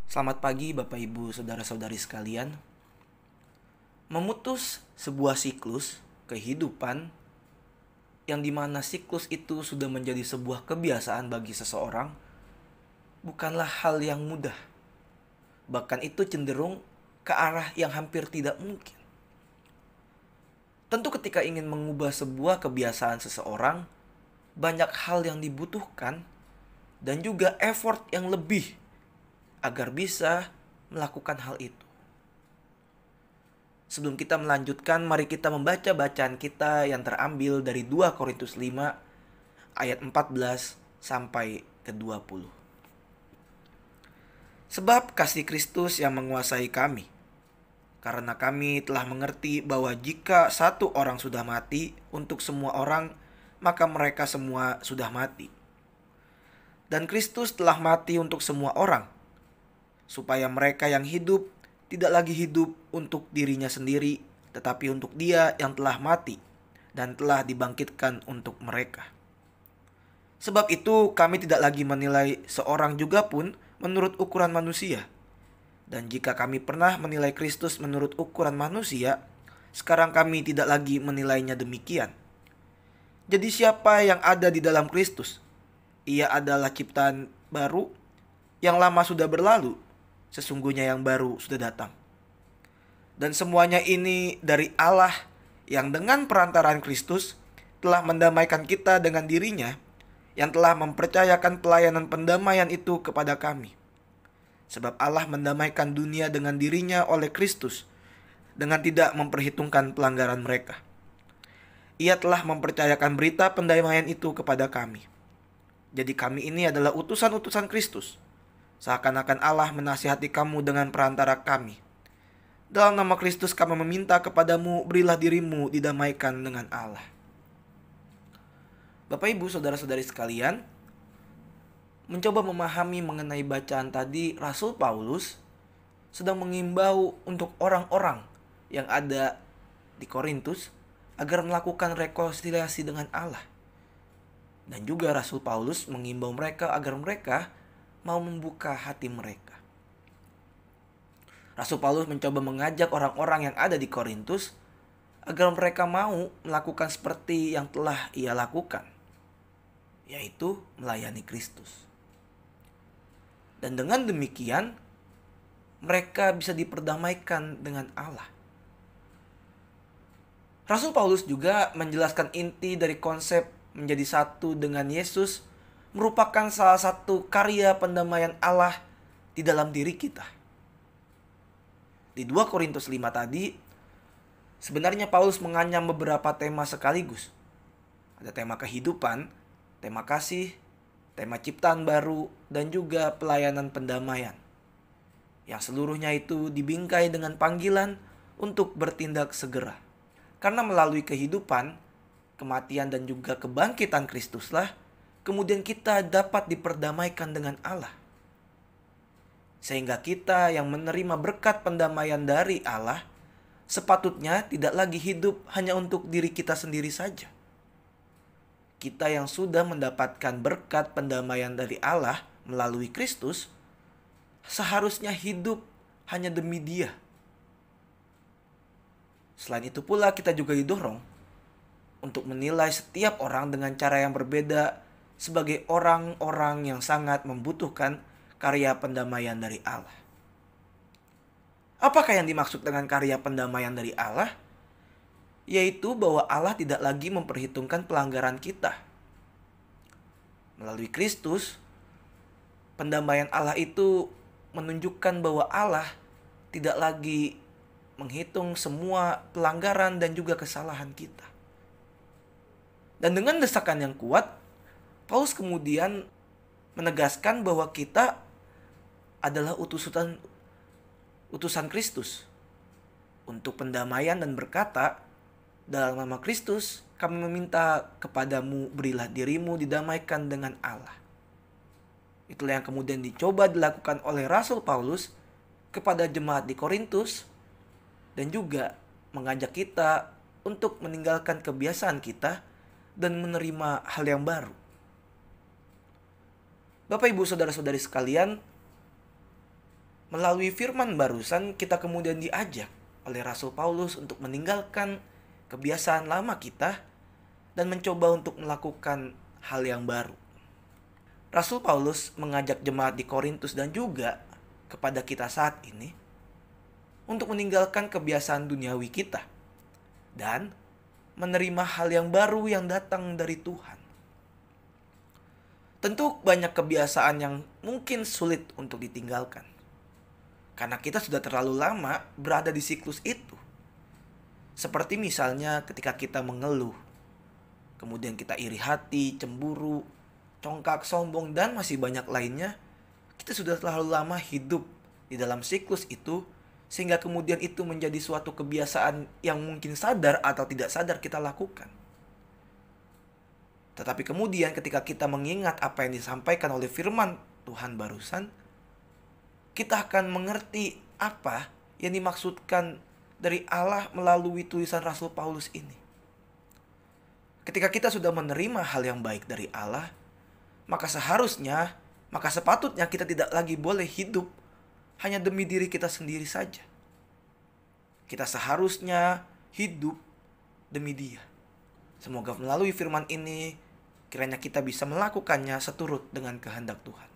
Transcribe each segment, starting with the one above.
Selamat pagi Bapak Ibu Saudara-saudari sekalian. Memutus sebuah siklus kehidupan yang dimana siklus itu sudah menjadi sebuah kebiasaan bagi seseorang bukanlah hal yang mudah. Bahkan itu cenderung ke arah yang hampir tidak mungkin. Tentu ketika ingin mengubah sebuah kebiasaan seseorang, banyak hal yang dibutuhkan dan juga effort yang lebih agar bisa melakukan hal itu. Sebelum kita melanjutkan, mari kita membaca bacaan kita yang terambil dari 2 Korintus 5 ayat 14 sampai ke 20. Sebab kasih Kristus yang menguasai kami, karena kami telah mengerti bahwa jika satu orang sudah mati untuk semua orang, maka mereka semua sudah mati. Dan Kristus telah mati untuk semua orang, supaya mereka yang hidup tidak lagi hidup untuk dirinya sendiri, tetapi untuk Dia yang telah mati dan telah dibangkitkan untuk mereka. Sebab itu kami tidak lagi menilai seorang juga pun menurut ukuran manusia. Dan jika kami pernah menilai Kristus menurut ukuran manusia, sekarang kami tidak lagi menilainya demikian. Jadi siapa yang ada di dalam Kristus? Ia adalah ciptaan baru, yang lama sudah berlalu, sesungguhnya yang baru sudah datang. Dan semuanya ini dari Allah yang dengan perantaraan Kristus telah mendamaikan kita dengan dirinya, yang telah mempercayakan pelayanan pendamaian itu kepada kami. Sebab Allah mendamaikan dunia dengan dirinya oleh Kristus, dengan tidak memperhitungkan pelanggaran mereka. Ia telah mempercayakan berita pendamaian itu kepada kami. Jadi kami ini adalah utusan-utusan Kristus, seakan-akan Allah menasihati kamu dengan perantara kami. Dalam nama Kristus kami meminta kepadamu, berilah dirimu didamaikan dengan Allah. Bapak Ibu Saudara-saudari sekalian, mencoba memahami mengenai bacaan tadi, Rasul Paulus sedang mengimbau untuk orang-orang yang ada di Korintus agar melakukan rekonsiliasi dengan Allah. Dan juga Rasul Paulus mengimbau mereka agar mereka mau membuka hati mereka. Rasul Paulus mencoba mengajak orang-orang yang ada di Korintus agar mereka mau melakukan seperti yang telah ia lakukan, yaitu melayani Kristus. Dan dengan demikian mereka bisa diperdamaikan dengan Allah. Rasul Paulus juga menjelaskan inti dari konsep menjadi satu dengan Yesus merupakan salah satu karya pendamaian Allah di dalam diri kita. Di 2 Korintus 5 tadi, sebenarnya Paulus menganyam beberapa tema sekaligus. Ada tema kehidupan, tema kasih, tema ciptaan baru, dan juga pelayanan pendamaian. Yang seluruhnya itu dibingkai dengan panggilan untuk bertindak segera. Karena melalui kehidupan, kematian dan juga kebangkitan Kristuslah, kemudian kita dapat diperdamaikan dengan Allah. Sehingga kita yang menerima berkat pendamaian dari Allah, sepatutnya tidak lagi hidup hanya untuk diri kita sendiri saja. Kita yang sudah mendapatkan berkat pendamaian dari Allah melalui Kristus, seharusnya hidup hanya demi Dia. Selain itu pula kita juga didorong untuk menilai setiap orang dengan cara yang berbeda sebagai orang-orang yang sangat membutuhkan karya pendamaian dari Allah. Apakah yang dimaksud dengan karya pendamaian dari Allah? Yaitu bahwa Allah tidak lagi memperhitungkan pelanggaran kita. Melalui Kristus, pendamaian Allah itu menunjukkan bahwa Allah tidak lagi menghitung semua pelanggaran dan juga kesalahan kita. Dan dengan desakan yang kuat, Paulus kemudian menegaskan bahwa kita adalah utusan Kristus untuk pendamaian dan berkata, dalam nama Kristus kami meminta kepadamu, berilah dirimu didamaikan dengan Allah. Itulah yang kemudian dicoba dilakukan oleh Rasul Paulus kepada jemaat di Korintus, dan juga mengajak kita untuk meninggalkan kebiasaan kita dan menerima hal yang baru. Bapak Ibu Saudara-saudari sekalian, Melalui firman barusan, kita kemudian diajak oleh Rasul Paulus untuk meninggalkan kebiasaan lama kita dan mencoba untuk melakukan hal yang baru. Rasul Paulus mengajak jemaat di Korintus dan juga kepada kita saat ini untuk meninggalkan kebiasaan duniawi kita dan menerima hal yang baru yang datang dari Tuhan. Tentu banyak kebiasaan yang mungkin sulit untuk ditinggalkan, karena kita sudah terlalu lama berada di siklus itu. Seperti misalnya ketika kita mengeluh, kemudian kita iri hati, cemburu, congkak, sombong, dan masih banyak lainnya. Kita sudah terlalu lama hidup di dalam siklus itu, sehingga kemudian itu menjadi suatu kebiasaan yang mungkin sadar atau tidak sadar kita lakukan. Tetapi kemudian ketika kita mengingat apa yang disampaikan oleh firman Tuhan barusan, kita akan mengerti apa yang dimaksudkan dari Allah melalui tulisan Rasul Paulus ini. Ketika kita sudah menerima hal yang baik dari Allah, maka sepatutnya kita tidak lagi boleh hidup hanya demi diri kita sendiri saja. Kita seharusnya hidup demi Dia. Semoga melalui firman ini, kiranya kita bisa melakukannya seturut dengan kehendak Tuhan.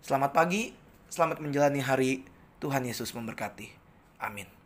Selamat pagi, selamat menjalani hari. Tuhan Yesus memberkati. Amin.